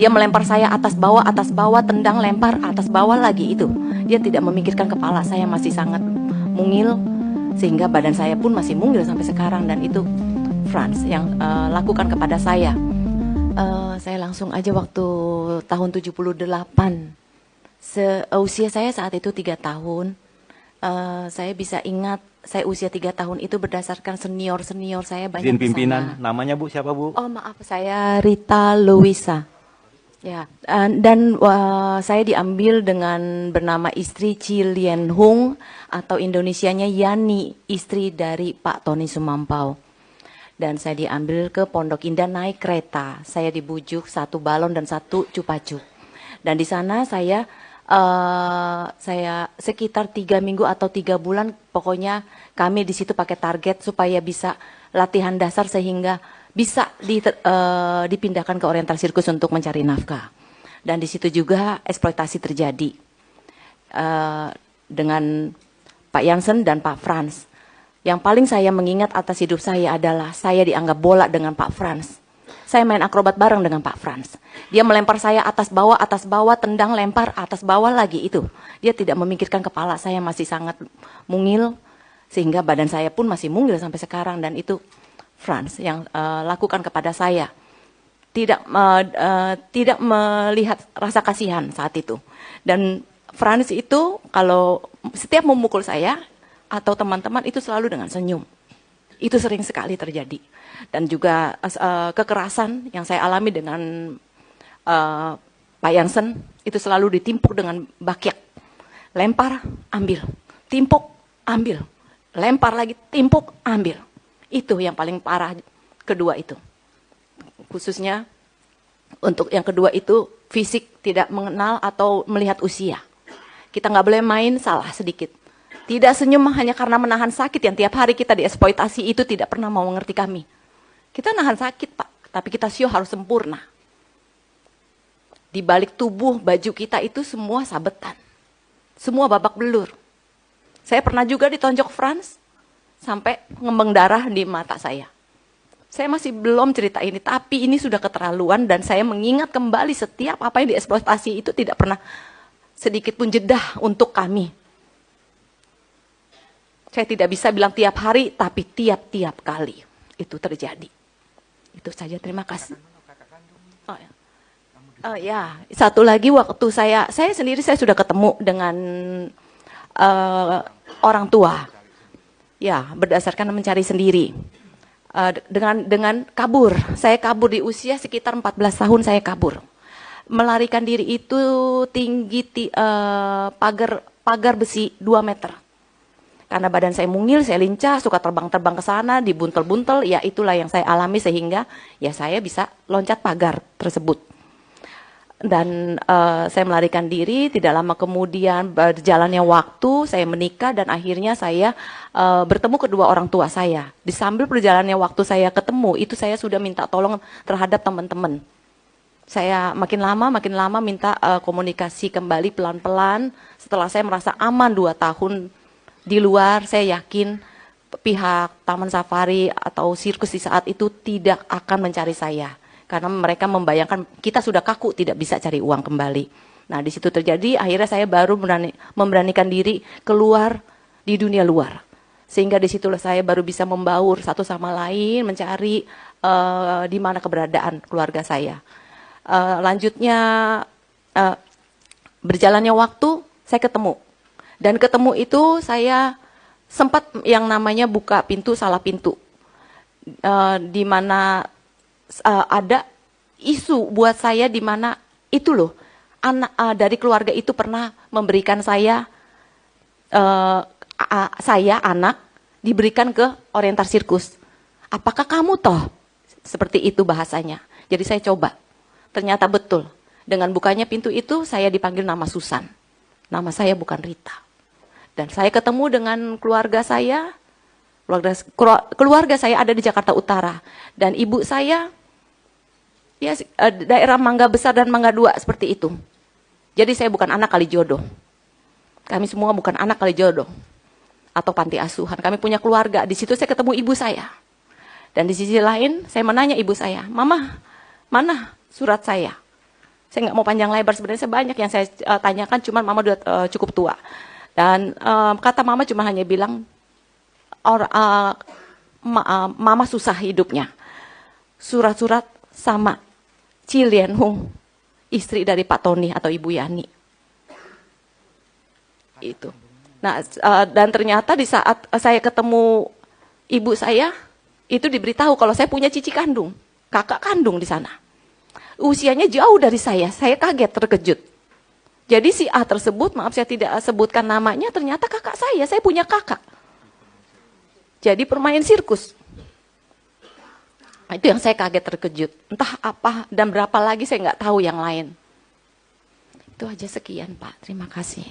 Dia melempar saya atas bawah, tendang, lempar, atas bawah lagi itu. Dia tidak memikirkan kepala saya masih sangat mungil, sehingga badan saya pun masih mungil sampai sekarang. Dan itu Franz yang lakukan kepada saya. Saya langsung aja waktu tahun 78. Usia saya saat itu 3 tahun. Saya bisa ingat, saya usia 3 tahun itu berdasarkan senior-senior saya banyak Izin di pimpinan, sana. namanya Bu siapa Bu? Oh maaf, saya Rita Luisa. Ya, dan saya diambil dengan bernama istri Chi Lien Hung atau Indonesianya Yani, istri dari Pak Tony Sumampau. Dan saya diambil ke Pondok Indah naik kereta. Saya dibujuk 1 balon dan 1 cupacu. Dan di sana saya sekitar 3 minggu atau 3 bulan, pokoknya kami di situ pakai target supaya bisa latihan dasar sehingga bisa dipindahkan ke Oriental Sirkus untuk mencari nafkah. Dan di situ juga eksploitasi terjadi dengan Pak Jansen dan Pak Franz. Yang paling saya mengingat atas hidup saya adalah saya dianggap bola dengan Pak Franz. Saya main akrobat bareng dengan Pak Franz. Dia melempar saya atas bawah, tendang, lempar, atas bawah lagi itu. Dia tidak memikirkan kepala saya masih sangat mungil, sehingga badan saya pun masih mungil sampai sekarang. Dan itu Franz yang lakukan kepada saya. Tidak melihat rasa kasihan saat itu. Dan Franz itu kalau setiap memukul saya atau teman-teman itu selalu dengan senyum. Itu sering sekali terjadi. Dan juga kekerasan yang saya alami dengan Pak Jansen itu selalu ditimpuk dengan bakyak. Lempar, ambil. Timpuk, ambil. Lempar lagi, timpuk, ambil. Itu yang paling parah kedua itu. Khususnya untuk yang kedua itu fisik tidak mengenal atau melihat usia. Kita nggak boleh main salah sedikit. Tidak senyum hanya karena menahan sakit yang tiap hari kita dieksploitasi itu tidak pernah mau mengerti kami. Kita nahan sakit Pak, tapi kita show harus sempurna. Di balik tubuh baju kita itu semua sabetan. Semua babak belur. Saya pernah juga ditonjok Franz sampai ngembang darah di mata saya. Saya masih belum cerita ini, tapi ini sudah keterlaluan dan saya mengingat kembali setiap apa yang dieksploitasi itu tidak pernah sedikit pun jeda untuk kami. Saya tidak bisa bilang tiap hari, tapi tiap-tiap kali itu terjadi. Itu saja, terima kasih. Oh ya. Ya, satu lagi waktu saya sendiri saya sudah ketemu dengan orang tua. Ya, berdasarkan mencari sendiri. Dengan kabur. Saya kabur di usia sekitar 14 tahun saya kabur. Melarikan diri itu tinggi pagar besi 2 meter. Karena badan saya mungil, saya lincah, suka terbang-terbang ke sana, dibuntel-buntel, ya itulah yang saya alami sehingga ya saya bisa loncat pagar tersebut. Dan saya melarikan diri, tidak lama kemudian berjalannya waktu, saya menikah dan akhirnya saya bertemu kedua orang tua saya. Di sambil perjalannya waktu saya ketemu, itu saya sudah minta tolong terhadap teman-teman. Saya makin lama minta komunikasi kembali pelan-pelan. Setelah saya merasa aman 2 tahun di luar, saya yakin pihak Taman Safari atau sirkus di saat itu tidak akan mencari saya. Karena mereka membayangkan kita sudah kaku, tidak bisa cari uang kembali. Nah, di situ terjadi, akhirnya saya baru memberanikan diri keluar di dunia luar. Sehingga di situlah saya baru bisa membaur satu sama lain, mencari di mana keberadaan keluarga saya. Lanjutnya, berjalannya waktu, saya ketemu. Dan ketemu itu saya sempat yang namanya buka pintu, salah pintu. Di mana ada isu buat saya di mana itu loh anak dari keluarga itu pernah memberikan saya anak diberikan ke Oriental Sirkus. Apakah kamu toh? Seperti itu bahasanya. Jadi saya coba. Ternyata betul. Dengan bukanya pintu itu saya dipanggil nama Susan. Nama saya bukan Rita. Dan saya ketemu dengan keluarga saya. Keluarga saya ada di Jakarta Utara. Dan ibu saya ya daerah Mangga Besar dan Mangga Dua seperti itu. Jadi saya bukan anak kali jodoh. Kami semua bukan anak kali jodoh atau panti asuhan. Kami punya keluarga. Di situ saya ketemu ibu saya. Dan di sisi lain saya menanya ibu saya, "Mama, mana surat saya?" Saya nggak mau panjang lebar, sebenarnya banyak yang saya tanyakan, cuman mama udah cukup tua. Dan kata mama cuma hanya bilang, mama susah hidupnya. Surat-surat sama Chi Lien Hung, istri dari Pak Tony atau Ibu Yani. Itu. Nah, dan ternyata di saat saya ketemu ibu saya, itu diberitahu kalau saya punya cici kandung, kakak kandung di sana. Usianya jauh dari saya kaget, terkejut. Jadi si A tersebut, maaf saya tidak sebutkan namanya, ternyata kakak saya punya kakak. Jadi permain sirkus. Itu yang saya kaget, terkejut. Entah apa dan berapa lagi saya nggak tahu yang lain. Itu aja, sekian Pak, terima kasih.